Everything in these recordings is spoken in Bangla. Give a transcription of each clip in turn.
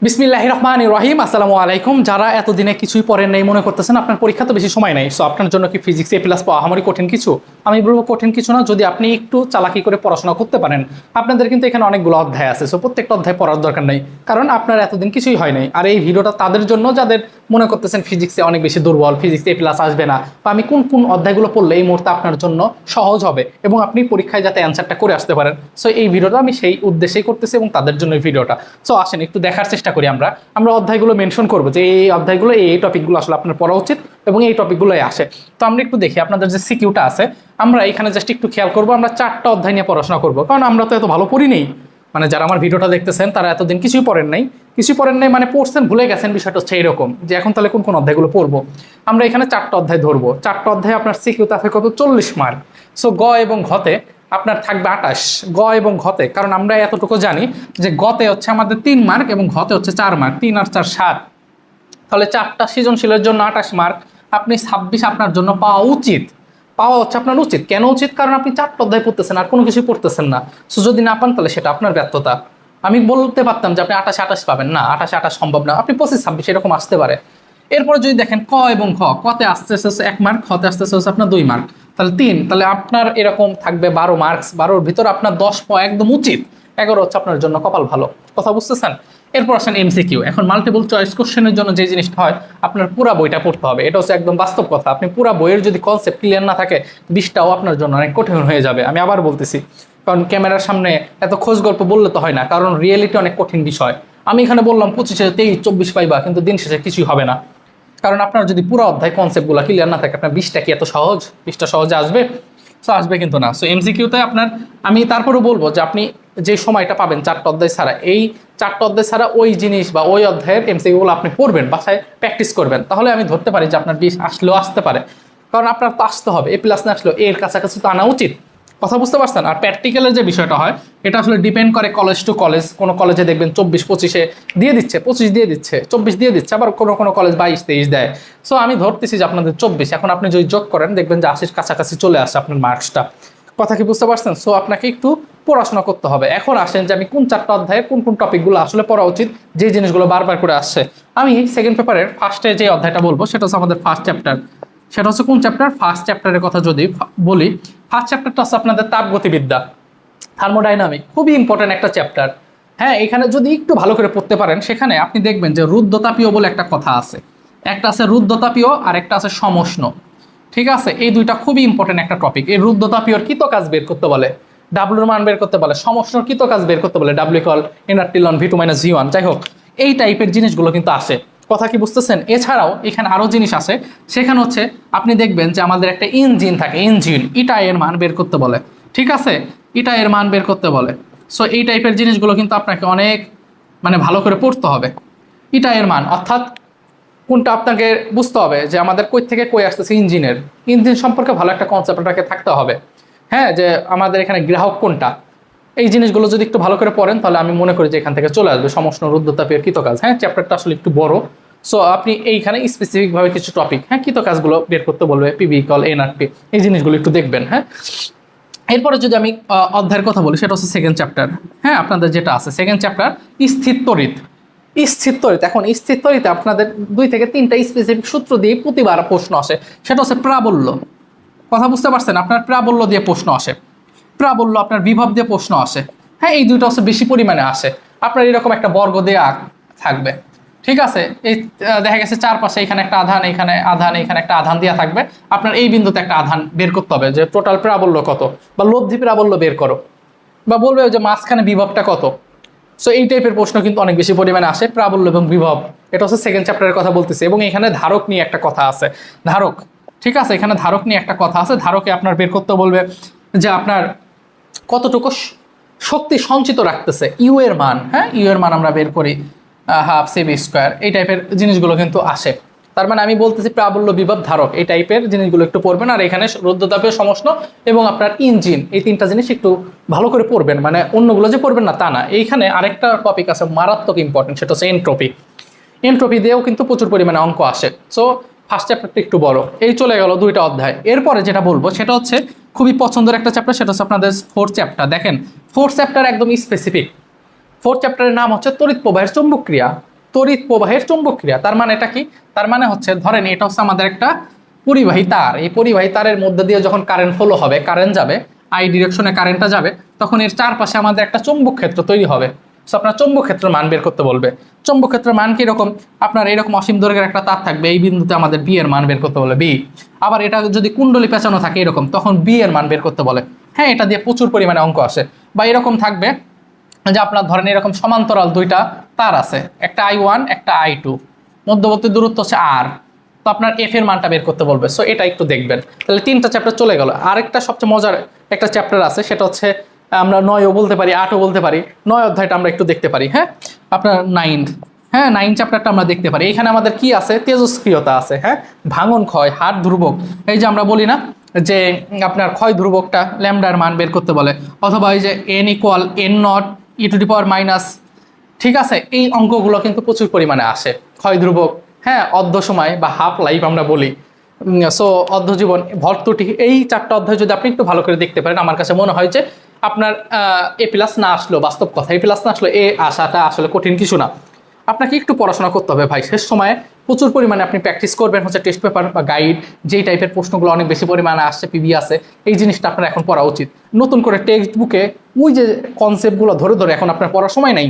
বিসমিল্লাহির রহমানির রহিম। আসসালামু আলাইকুম। যারা এতদিনে কিছুই পড়েন নাই মনে করতেছেন আপনার পরীক্ষা তো বেশি সময় নাই, সো আপনার জন্য কি ফিজিক্স A+ পাওয়া আমারই কঠিন কিছু? আমি বলবো কঠিন কিছু না, যদি আপনি একটু চালাকি করে পড়াশোনা করতে পারেন। আপনাদের কিন্তু এখানে অনেকগুলো অধ্যায় আছে, সো প্রত্যেকটা অধ্যায় পড়ার দরকার নেই, কারণ আপনার এতদিন কিছুই হয় নাই। আর এই ভিডিওটা তাদের জন্য যাদের মনে করতেছেন ফিজিক্সে অনেক বেশি দুর্বল, ফিজিক্স A+ আসবে না, বা আমি কোন কোন অধ্যায়গুলো পড়লে এই মুহূর্তে আপনার জন্য সহজ হবে এবং আপনি পরীক্ষায় যাতে অ্যান্সারটা করে আসতে পারেন। সো এই ভিডিওটা আমি সেই উদ্দেশ্যেই করতেছি এবং তাদের জন্য এই ভিডিওটা। সো আসেন একটু দেখার চেষ্টা করি। আমরা অধ্যায়গুলো মেনশন করবো যে এই অধ্যায়গুলো এই টপিকগুলো আসলে আপনার পড়া উচিত এবং এই টপিকগুলোই আসে। তো আমরা একটু দেখি আপনাদের যে সিকিউটা আছে, আমরা এখানে জাস্ট একটু খেয়াল করবো। আমরা 4টা অধ্যায় নিয়ে পড়াশোনা করবো, কারণ আমরা তো এত ভালো পড়ি নেই। মানে যারা আমার ভিডিওটা দেখতেছেন তারা এতদিন কিছুই পড়েন নাই মানে পড়ছেন ভুলে গেছেন, বিষয়টা হচ্ছে এরকম যে এখন তাহলে কোন কোন অধ্যায়গুলো পড়বো। আমরা এখানে 4টা অধ্যায় ধরবো। 4টা অধ্যায় আপনার সিকিউতে আছে কত? 40 মার্ক। সো গ এবং ঘতে আপনার থাকবে 28, গ এবং ঘতে, কারণ আমরা এতটুকু জানি যে গতে হচ্ছে আমাদের 3 মার্ক এবং ঘতে হচ্ছে 4 মার্ক, 3 আর 4 7। তাহলে 4টা সৃজনশীলের জন্য 28 মার্ক, আপনি 26 আপনার জন্য পাওয়া উচিত। পাওয়া হচ্ছে আপনার উচিত। কেন উচিত? কারণ আপনি 4টা অধ্যায় পড়তেছেন আর কোনো কিছু পড়তেছেন না। সো যদি না পান তাহলে সেটা আপনার ব্যর্থতা। আমি বলতে পারতাম যে আপনি 28 পাবেন, না 28 সম্ভব না, আপনি 25 26 এরকম আসতে পারে। এরপরে যদি দেখেন ক এবং খ, কতে আসতেছে 1 মার্ক, খতে আসতেছে হচ্ছে আপনার 2 মার্ক, তাহলে 3, তাহলে আপনার এরকম থাকবে 12 মার্কস। 12-র ভিতর আপনার 10 পাওয়া একদম উচিত। 11 হচ্ছে আপনার জন্য কপাল ভালো। কথা বুঝতেছেন? এরপর আসেন MCQ। এখন মাল্টিপল চয়েস কোশ্চেনের জন্য যে জিনিসটা হয়, আপনার পুরো বইটা পড়তে হবে। এটা হচ্ছে একদম বাস্তব কথা। আপনি পুরো বইয়ের যদি কনসেপ্ট ক্লিয়ার না থাকে, 20টাও আপনার জন্য অনেক কঠিন হয়ে যাবে। আমি আবার বলতেছি, কারণ ক্যামেরার সামনে এত খোঁজ গল্প বললে তো হয় না, কারণ রিয়েলিটি অনেক কঠিন বিষয়। আমি এখানে বললাম 25-এ 23 24 পাইবা, কিন্তু দিন শেষে কিছুই হবে না। কারণ আপনার যদি পুরো অধ্যায় কনসেপ্টগুলো ক্লিয়ার না থাকে, আপনার 20টা কি এত সহজ? 20টা সহজে আসবে? সো আসবে কিন্তু না। সো MCQতে আপনার আমি তারপরেও বলবো যে আপনি যে সময়টা পাবেন 4টা অধ্যায় ছাড়া, এই 4টা অধ্যায় ছাড়া ওই জিনিস বা ওই অধ্যায়ের MCQগুলো আপনি পড়বেন, বাসায় প্র্যাকটিস করবেন, তাহলে আমি ধরতে পারি যে আপনার 20 আসলেও আসতে পারে। কারণ আপনার তো আসতে হবে, A+ না আসলেও এর কাছাকাছি তো আনা উচিত। কথা বুঝতে পারছেন? আর প্র্যাকটিক্যালের যে বিষয়টা হয়, এটা আসলে ডিপেন্ড করে কলেজ টু কলেজ। কোনো কলেজে দেখবেন 24-25-এ দিয়ে দিচ্ছে, 25 দিয়ে দিচ্ছে, 24 দিয়ে দিচ্ছে, আবার কোনো কোনো কলেজ 22-23 দেয়। সো আমি ধরতেছি যে আপনাদের 24। এখন আপনি যদি যোগ করেন দেখবেন যে 80-র কাছাকাছি চলে আসে আপনার মার্কসটা। কথা কি বুঝতে পারছেন? সো আপনাকে একটু পড়াশোনা করতে হবে। এখন আসেন যে আমি কোন 4টা অধ্যায়ে কোন কোন টপিকগুলো আসলে পড়া উচিত, যে জিনিসগুলো বারবার করে আসছে। আমি সেকেন্ড পেপারের ফার্স্টে যে অধ্যায়টা বলবো সেটা হচ্ছে আমাদের ফার্স্ট চ্যাপ্টার। সেটা হচ্ছে কোন চ্যাপ্টার? ফার্স্ট চ্যাপ্টারের কথা যদি বলি, ফার্স্ট চ্যাপ্টারটা হচ্ছে আপনাদের তাপগতিবিদ্যা, থার্মোডাইনামিক। খুবই ইম্পর্টেন্ট একটা চ্যাপ্টার। হ্যাঁ, এখানে যদি একটু ভালো করে পড়তে পারেন, সেখানে আপনি দেখবেন যে রুদ্ধতাপীয় বলে একটা কথা আছে। একটা আছে রুদ্ধতাপীয় আর একটা আছে সমষ্ণ। ঠিক আছে, এই দুইটা খুবই ইম্পর্টেন্ট একটা টপিক। এই রুদ্ধতাপীয়র কৃত কাজ বের করতে বলে, ডাব্লুর মান বের করতে বলে। সমষ্ণর কৃত কাজ বের করতে বলে, W equal nRT loan V2 - V1। যাই হোক, এই টাইপের জিনিসগুলো কিন্তু আসে। কথা কি বুঝতেছেন? এছাড়াও এখানে আরো জিনিস আছে। সেখানে হচ্ছে আপনি দেখবেন যে আমাদের একটা ইঞ্জিন থাকে, ইঞ্জিন, ইটা এর মান বের করতে বলে। ঠিক আছে, ইটা এর মান বের করতে বলে। সো এই টাইপের জিনিসগুলো কিন্তু আপনাকে অনেক ভালো করে পড়তে হবে। ইটা এর মান অর্থাৎ কোনটা আপনাকে বুঝতে হবে যে আমাদের কই থেকে কই আসতেছে ইঞ্জিনের। ইঞ্জিন সম্পর্কে ভালো একটা কনসেপ্ট আপনাকে থাকতে হবে। হ্যাঁ, যে আমাদের এখানে গ্রাহক কোনটা, এই জিনিসগুলো যদি একটু ভালো করে পড়েন তাহলে আমি মনে করি যে এখান থেকে চলে আসবে সমষ্ণ, রুদ্ধতাপীয়, কৃতকাজ। হ্যাঁ, চ্যাপ্টারটা আসলে একটু বড়। সো আপনি এইখানে স্পেসিফিকভাবে কিছু টপিক, হ্যাঁ, কৃতকাজগুলো বের করতে বলবে, PV ইকুয়াল এনআরটি, এই জিনিসগুলো একটু দেখবেন। হ্যাঁ, এরপরে যদি আমি অধ্যায়ের কথা বলি, সেটা হচ্ছে সেকেন্ড চ্যাপ্টার। হ্যাঁ, আপনাদের যেটা আছে সেকেন্ড চ্যাপ্টার, স্থির তড়িৎ। স্থির তড়িৎ, এখন স্থির তড়িৎে আপনাদের 2 থেকে 3টা স্পেসিফিক সূত্র দিয়ে প্রতিবার প্রশ্ন আসে। সেটা হচ্ছে প্রাবল্য। কথা বুঝতে পারছেন? আপনার প্রাবল্য দিয়ে প্রশ্ন আসে, প্রাবল্য, আপনার বিভব দিয়ে প্রশ্ন আসে। হ্যাঁ, এই দুইটা হচ্ছে বেশি পরিমাণে আসে। আপনার এরকম একটা বর্গ দেয়া থাকবে। ঠিক আছে, এই দেখা গেছে চারপাশে এখানে একটা আধান, এখানে আধান, এখানে একটা আধান দেওয়া থাকবে। আপনার এই বিন্দুতে একটা আধান বের করতে হবে যে টোটাল প্রাবল্য কত, বা লব্ধি প্রাবল্য বের করো, বা বলবে যে মাঝখানে বিভবটা কত। সো এই টাইপের প্রশ্ন কিন্তু অনেক বেশি পরিমাণে আসে, প্রাবল্য এবং বিভব। এটা হচ্ছে সেকেন্ড চ্যাপ্টারের কথা বলতেছি। এবং এখানে ধারক নিয়ে একটা কথা আছে, ধারক। ঠিক আছে, এখানে ধারক নিয়ে একটা কথা আছে। ধারকে আপনার বের করতে বলবে যে আপনার কতটুকু শক্তি সঞ্চিত রাখতেছে, ইউ এর মান। হ্যাঁ, ইউ এর মান আমরা বের করি হাফ CV স্কোয়ার। এই টাইপের জিনিসগুলো কিন্তু আসে। তার মানে আমি বলতেছি প্রাবল্য, বিভব, ধারক, এই টাইপের জিনিসগুলো একটু পড়বেন। আর এখানে রুদ্ধতাপীয়, সমষ্ণ এবং আপনার ইঞ্জিন, এই 3টা জিনিস একটু ভালো করে পড়বেন। মানে অন্যগুলো যে পড়বেন না তা না। এইখানে আরেকটা টপিক আছে মারাত্মক ইম্পর্টেন্ট, সেটা হচ্ছে এনট্রপি। এনট্রপি দিয়েও কিন্তু প্রচুর পরিমাণে অঙ্ক আসে। সো ফার্স্ট চ্যাপ্টারটা একটু বড়। এই চলে গেল 2টা অধ্যায়। এরপরে যেটা বলবো সেটা হচ্ছে খুবই পছন্দের একটা চ্যাপ্টার, সেটা হচ্ছে আপনাদের ফোর্থ চ্যাপ্টার। দেখেন, ফোর্থ চ্যাপ্টার একদম স্পেসিফিক। ফোর্থ চ্যাপ্টারের নাম হচ্ছে তড়িৎ প্রবাহের চৌম্বক ক্রিয়া। তড়িৎ প্রবাহের চৌম্বক ক্রিয়া। তার মানে এটা কি? তার মানে হচ্ছে ধরেন এটা হচ্ছে আমাদের একটা পরিবাহী তার। এই পরিবাহী তারের মধ্যে দিয়ে যখন কারেন্ট ফ্লো হবে, কারেন্ট যাবে, আই ডিরেকশনে কারেন্টটা যাবে, তখন এর চারপাশে আমাদের একটা চৌম্বক ক্ষেত্র তৈরি হবে। সো আপনার চৌম্বক ক্ষেত্রের মান বের করতে বলবে। চৌম্বক ক্ষেত্রের মান কিরকম? আপনার এরকম অসীম দৈর্ঘ্যের একটা তার থাকবে, এই বিন্দুতে আমাদের বি এর মান বের করতে বলে বি। আবার এটা যদি কুণ্ডলী পেঁচানো থাকে এরকম, তখন বি এর মান বের করতে বলে। হ্যাঁ, এটা দিয়ে প্রচুর পরিমাণে অঙ্ক আসে। বা এরকম থাকবে যে আপনার ধরেন এরকম সমান্তরাল দুইটা তার আছে, একটা I1 একটা I2, মধ্যবর্তী দূরত্ব হচ্ছে আর, তো আপনার এফ এর মানটা বের করতে বলবে। সো এটা একটু দেখবেন। তাহলে 3টা চ্যাপ্টার চলে গেল। আরেকটা সবচেয়ে মজার একটা চ্যাপ্টার আছে, সেটা হচ্ছে আমরা 9ও বলতে পারি, 8ও বলতে পারি। 9 অধ্যায়টা আমরা একটু দেখতে পারি। হ্যাঁ, আপনার 9, হ্যাঁ 9 চ্যাপ্টারটা আমরা দেখতে পারি। এখানে আমাদের কি আছে? তেজস্ক্রিয়তা আছে, হ্যাঁ, ভাঙন, ক্ষয়, হার ধ্রুবক। এই যে আমরা বলি না যে আপনার ক্ষয় ধ্রুবকটা ল্যামডার মান বের করতে বলে, অথবা এই যে n = n0 e⁻, ঠিক আছে, এই অঙ্কগুলো কিন্তু প্রচুর পরিমাণে আসে। ক্ষয় ধ্রুবক, হ্যাঁ, অর্ধ সময় বা হাফ লাইফ আমরা বলি। সো অর্ধজীবন, ভর ত্রুটি, এই 4টা অধ্যায় যদি আপনি একটু ভালো করে দেখতে পারেন, আমার কাছে মনে হয় যে আপনার এ প্লাস না আসলেও, বাস্তব কথা, এ প্লাস না আসলে এ আসাটা আসলে কঠিন কিছু না। আপনাকে একটু পড়াশোনা করতে হবে ভাই। শেষ সময়ে প্রচুর পরিমাণে আপনি প্র্যাকটিস করবেন হচ্ছে টেস্ট পেপার বা গাইড, যেই টাইপের প্রশ্নগুলো অনেক বেশি পরিমাণে আসছে, পিবি আছে, এই জিনিসটা আপনার এখন পড়া উচিত। নতুন করে টেক্সট বুকে ওই যে কনসেপ্টগুলো ধরে ধরে এখন আপনার পড়ার সময় নাই।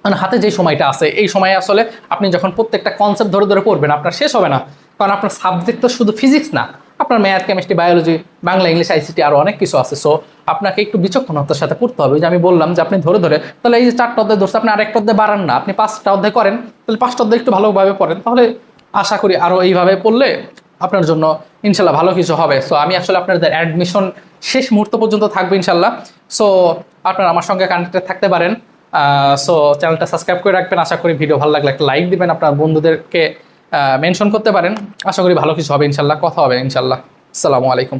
কারণ হাতে যে সময়টা আছে, এই সময়ে আসলে আপনি যখন প্রত্যেকটা কনসেপ্ট ধরে ধরে পড়বেন, আপনার শেষ হবে না। কারণ আপনার সাবজেক্ট তো শুধু ফিজিক্স না, আপনার math, chemistry, biology, Bangla, English, ICT আরও অনেক কিছু আছে। সো আপনাকে একটু বিচক্ষণতার সাথে পড়তে হবে। যে আমি বললাম যে আপনি ধরে ধরে, তাহলে এই যে 4টা অধ্যায় ধরছে, আপনি আরেকটা অধ্যায় বাড়ান না, আপনি 5টা অধ্যায় করেন, তাহলে 5টা অধ্যায় একটু ভালোভাবে পড়েন, তাহলে আশা করি আরও এইভাবে পড়লে আপনার জন্য ইনশাল্লাহ ভালো কিছু হবে। সো আমি আসলে আপনাদের অ্যাডমিশন শেষ মুহূর্ত পর্যন্ত থাকবো ইনশাল্লাহ। সো আপনারা আমার সঙ্গে কানেক্টেড থাকতে পারেন। সো চ্যানেলটা সাবস্ক্রাইব করে রাখবেন। আশা করি ভিডিও ভালো লাগলে একটা লাইক দিবেন, আপনার বন্ধুদেরকে মেনশন করতে পারেন। আশা করি ভালো কিছু হবে ইনশাল্লাহ। কথা হবে ইনশাল্লাহ। আসসালামু আলাইকুম।